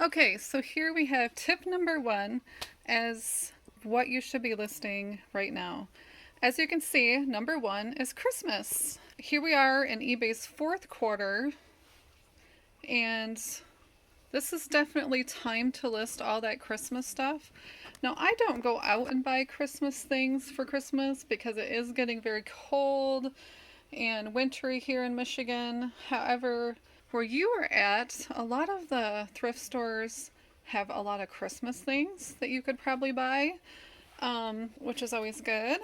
Okay, so here we have tip number one as what you should be listing right now. As you can see, number one is Christmas. Here we are in eBay's fourth quarter, and this is definitely time to list all that Christmas stuff. Now, I don't go out and buy Christmas things for Christmas because it is getting very cold and wintry here in Michigan. However, where you are at, a lot of the thrift stores have a lot of Christmas things that you could probably buy, which is always good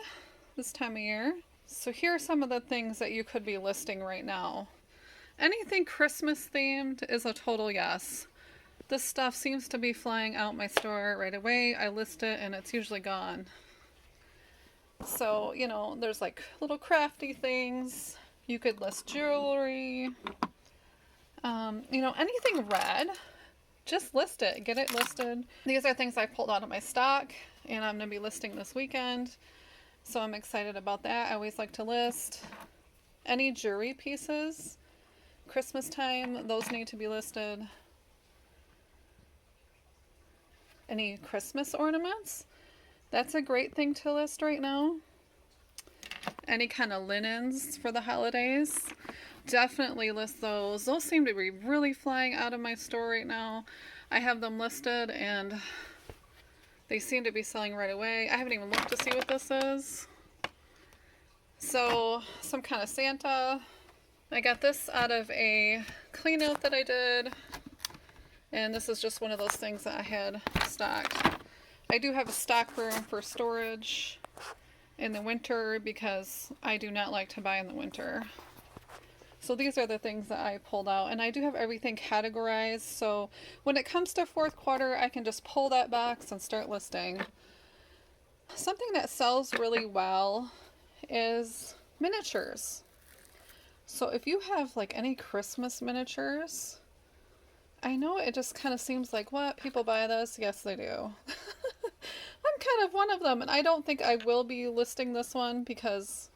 this time of year. So here are some of the things that you could be listing right now. Anything Christmas themed is a total yes. This stuff seems to be flying out my store right away. I list it and it's usually gone. So, there's like little crafty things. You could list jewelry. Anything red, just list it. Get it listed. These are things I pulled out of my stock and I'm going to be listing this weekend. So I'm excited about that. I always like to list any jewelry pieces. Christmas time, those need to be listed. Any Christmas ornaments, that's a great thing to list right now. Any kind of linens for the holidays, definitely list those. Those seem to be really flying out of my store right now. I have them listed and they seem to be selling right away. I haven't even looked to see what this is. So, some kind of Santa. I got this out of a clean out that I did. And this is just one of those things that I had stocked. I do have a stock room for storage in the winter because I do not like to buy in the winter. So these are the things that I pulled out, and I do have everything categorized, so when it comes to fourth quarter, I can just pull that box and start listing. Something that sells really well is miniatures. So if you have like any Christmas miniatures, I know it just kind of seems like, what, people buy this? Yes, they do. I'm kind of one of them, and I don't think I will be listing this one because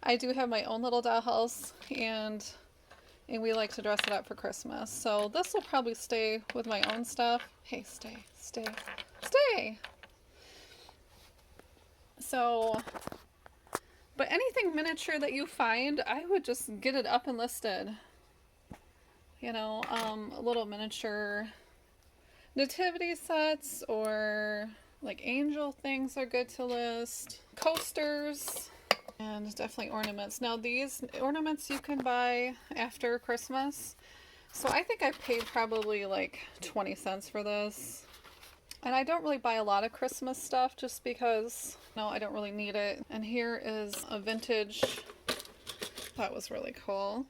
I do have my own little dollhouse, and we like to dress it up for Christmas. So this will probably stay with my own stuff. Hey, stay. So, but anything miniature that you find, I would just get it up and listed. Little miniature nativity sets or like angel things are good to list. Coasters. And definitely ornaments. Now these ornaments you can buy after Christmas. So I think I paid probably like 20 cents for this. And I don't really buy a lot of Christmas stuff just because, no, I don't really need it. And here is a vintage. That was really cool.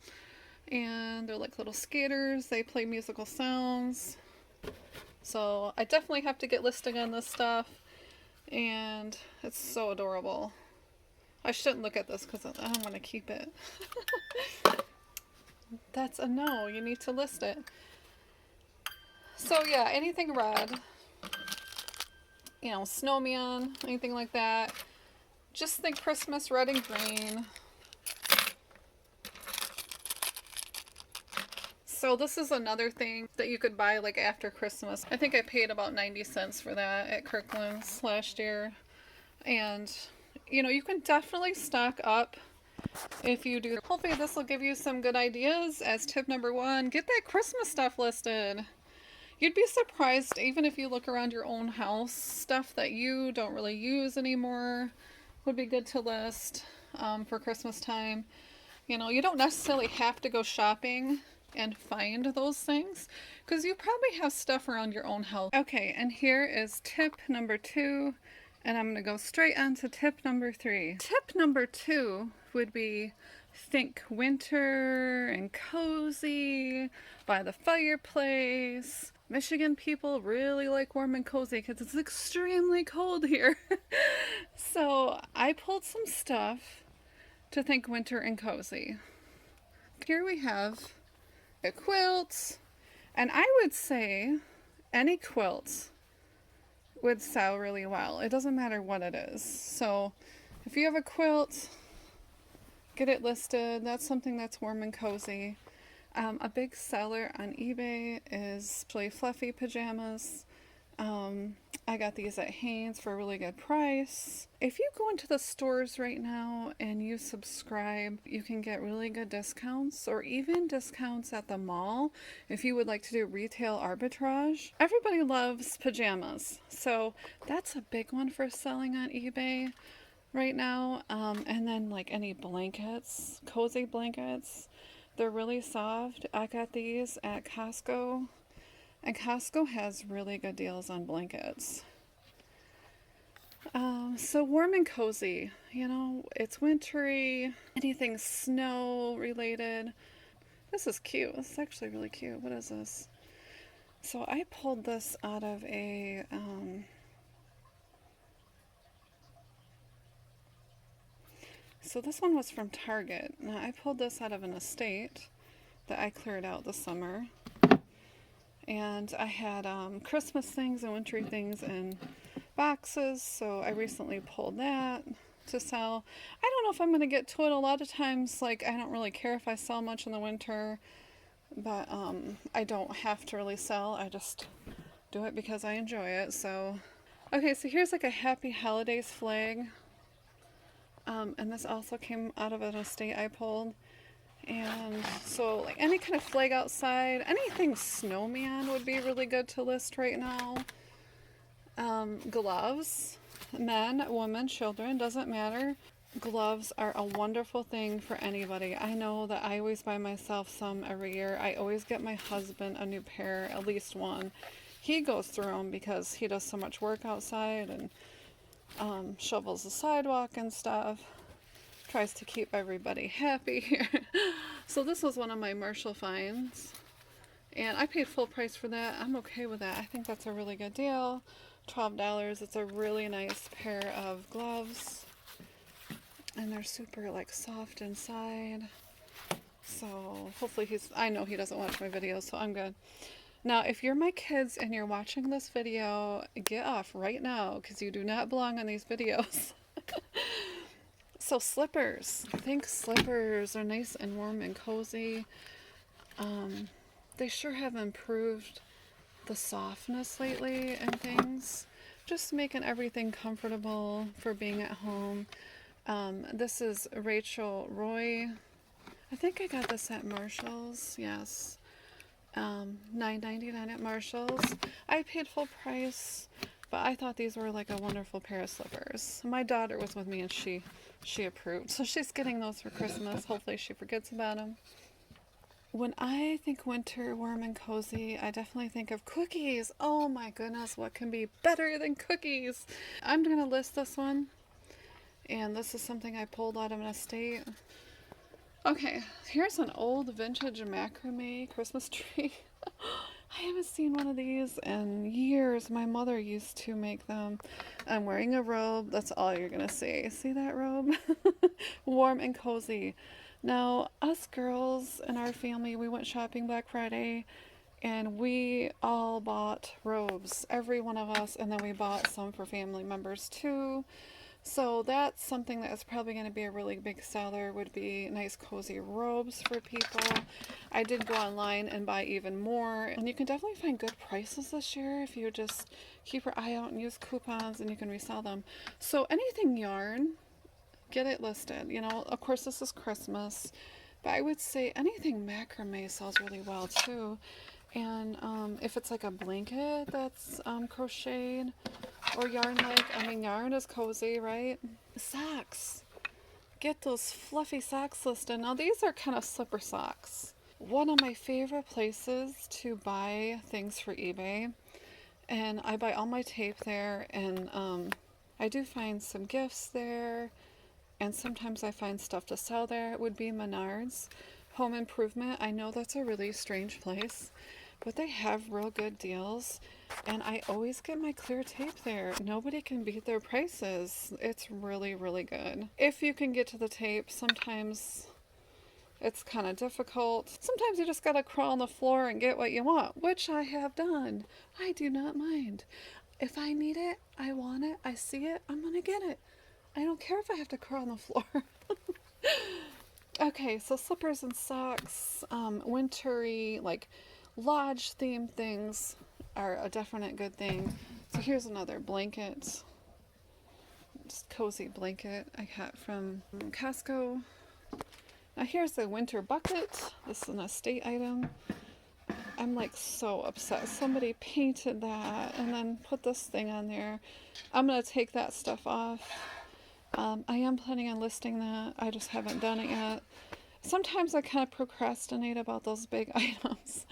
And they're like little skaters. They play musical sounds. So I definitely have to get listing on this stuff. And it's so adorable. I shouldn't look at this because I don't want to keep it. That's a no. You need to list it. So yeah, anything red. Snowman, anything like that. Just think Christmas red and green. So this is another thing that you could buy like after Christmas. I think I paid about 90 cents for that at Kirkland's last year. And you can definitely stock up if you do. Hopefully this will give you some good ideas as tip number one. Get that Christmas stuff listed. You'd be surprised even if you look around your own house, stuff that you don't really use anymore would be good to list for Christmas time. You don't necessarily have to go shopping and find those things because you probably have stuff around your own house. Okay, and here is tip number two. And I'm going to go straight on to tip number three. Tip number two would be think winter and cozy by the fireplace. Michigan people really like warm and cozy because it's extremely cold here. So I pulled some stuff to think winter and cozy. Here we have a quilt, and I would say any quilt would sell really well. It doesn't matter what it is. So if you have a quilt, get it listed. That's something that's warm and cozy. A big seller on eBay is really fluffy pajamas. I got these at Hanes for a really good price. If you go into the stores right now and you subscribe, you can get really good discounts or even discounts at the mall if you would like to do retail arbitrage. Everybody loves pajamas, so that's a big one for selling on eBay right now. And then like any blankets, cozy blankets, they're really soft. I got these at Costco. And Costco has really good deals on blankets. So warm and cozy, you know, it's wintry, anything snow related. This is cute. This is actually really cute. What is this? So I pulled this out of a, so this one was from Target. Now I pulled this out of an estate that I cleared out this summer. And I had Christmas things and wintry things in boxes, so I recently pulled that to sell. I don't know if I'm going to get to it. A lot of times, like, I don't really care if I sell much in the winter, but I don't have to really sell. I just do it because I enjoy it. So, okay, so here's like a Happy Holidays flag. And this also came out of an estate I pulled. And so like any kind of flag outside, anything snowman would be really good to list right now. Gloves, men, women, children, doesn't matter. Gloves are a wonderful thing for anybody. I know that I always buy myself some every year. I always get my husband a new pair, at least one. He goes through them because he does so much work outside and shovels the sidewalk and stuff. Tries to keep everybody happy here. So this was one of my Marshall finds, and I paid full price for that. I'm okay with that. I think that's a really good deal. $12. It's a really nice pair of gloves, and they're super like soft inside. So hopefully I know he doesn't watch my videos, so I'm good. Now, if you're my kids and you're watching this video, get off right now because you do not belong on these videos. So slippers. I think slippers are nice and warm and cozy. They sure have improved the softness lately and things. Just making everything comfortable for being at home. This is Rachel Roy. I think I got this at Marshall's. Yes. $9.99 at Marshall's. I paid full price, but I thought these were like a wonderful pair of slippers. My daughter was with me and she approved. So she's getting those for Christmas. Hopefully she forgets about them. When I think winter, warm and cozy, I definitely think of cookies. Oh my goodness, what can be better than cookies? I'm going to list this one. And this is something I pulled out of an estate. Okay, here's an old vintage macrame Christmas tree. I haven't seen one of these in years. My mother used to make them. I'm wearing a robe. That's all you're going to see. See that robe? Warm and cozy. Now, us girls in our family, we went shopping Black Friday and we all bought robes. Every one of us. And then we bought some for family members too. So that's something that is probably going to be a really big seller, would be nice cozy robes for people. I did go online and buy even more, and you can definitely find good prices this year if you just keep your eye out and use coupons, and you can resell them. So anything yarn, get it listed. You know, of course this is Christmas, but I would say anything macrame sells really well too. And if it's like a blanket that's crocheted or yarn-like, I mean, yarn is cozy, right? Socks. Get those fluffy socks listed. Now these are kind of slipper socks. One of my favorite places to buy things for eBay, and I buy all my tape there, and I do find some gifts there, and sometimes I find stuff to sell there. It would be Menards. Home Improvement. I know that's a really strange place, but they have real good deals, and I always get my clear tape there. Nobody can beat their prices. It's really, really good. If you can get to the tape, sometimes it's kind of difficult. Sometimes you just gotta crawl on the floor and get what you want, which I have done. I do not mind. If I need it, I want it, I see it, I'm gonna get it. I don't care if I have to crawl on the floor. Okay, so slippers and socks, wintry, like lodge themed things are a definite good thing. So here's another blanket, just cozy blanket I got from Costco. Now here's a winter bucket. This is an estate item. I'm like so upset. Somebody painted that and then put this thing on there. I'm gonna take that stuff off. I am planning on listing that. I just haven't done it yet. Sometimes I kind of procrastinate about those big items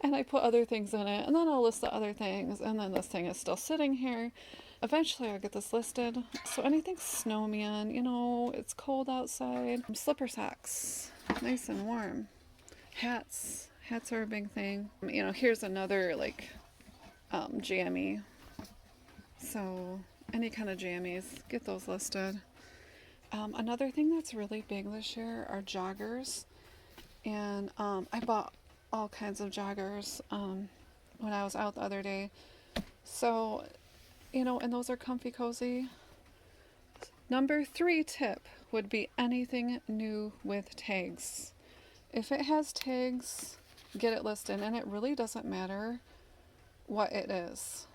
and I put other things in it and then I'll list the other things and then this thing is still sitting here. Eventually I'll get this listed. So anything snowman, you know, it's cold outside. Slipper socks, nice and warm. Hats. Hats are a big thing. You know, here's another like jammy. So any kind of jammies, get those listed. Another thing that's really big this year are joggers. And I bought all kinds of joggers when I was out the other day. So, you know, and those are comfy cozy. Number 3 tip would be anything new with tags. If it has tags, get it listed, and it really doesn't matter what it is.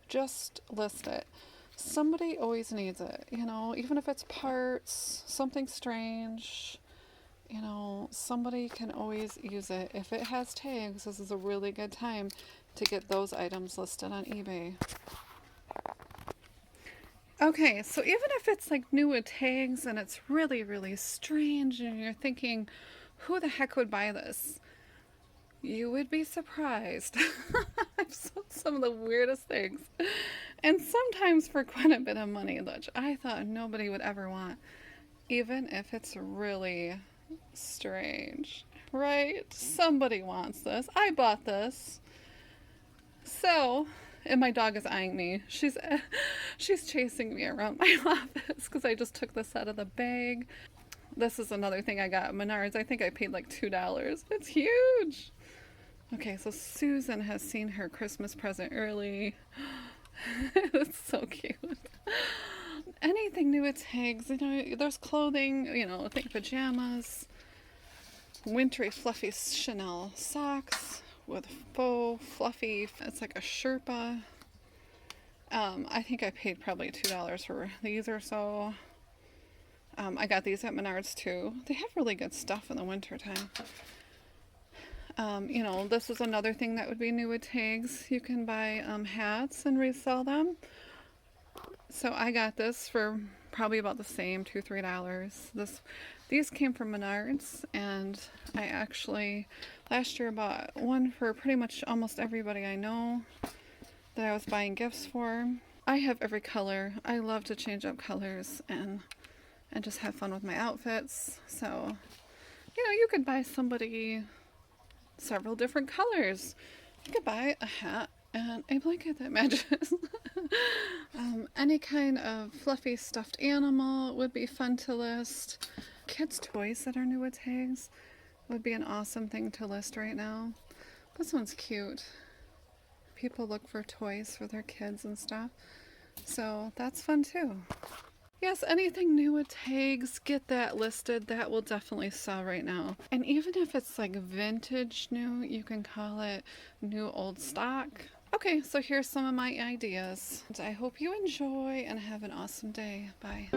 Just list it. Somebody always needs it, you know, even if it's parts, something strange, you know, somebody can always use it. If it has tags, this is a really good time to get those items listed on eBay. Okay, so even if it's like new with tags and it's really, really strange and you're thinking, who the heck would buy this? You would be surprised. I've sold some of the weirdest things. And sometimes for quite a bit of money, which I thought nobody would ever want. Even if it's really strange. Right? Somebody wants this. I bought this. So, and my dog is eyeing me. She's chasing me around my office because I just took this out of the bag. This is another thing I got at Menards. I think I paid like $2. It's huge. Okay, so Susan has seen her Christmas present early. It's so cute. Anything new with tags, you know, there's clothing, you know, think pajamas, wintry fluffy Chanel socks with faux fluffy, it's like a Sherpa. I think I paid probably $2 for these or so. I got these at Menards too. They have really good stuff in the winter time. You know, this is another thing that would be new with tags. You can buy hats and resell them. So I got this for probably about the same, $2-3. These came from Menards, and I actually last year bought one for pretty much almost everybody I know that I was buying gifts for. I have every color. I love to change up colors and just have fun with my outfits. So, you know, you could buy somebody several different colors. You could buy a hat and a blanket that matches. Any kind of fluffy stuffed animal would be fun to list. Kids' toys that are new with tags would be an awesome thing to list right now. This one's cute. People look for toys for their kids and stuff. So that's fun too. Yes, anything new with tags, get that listed. That will definitely sell right now. And even if it's like vintage new, you can call it new old stock. Okay, so here's some of my ideas. I hope you enjoy and have an awesome day. Bye.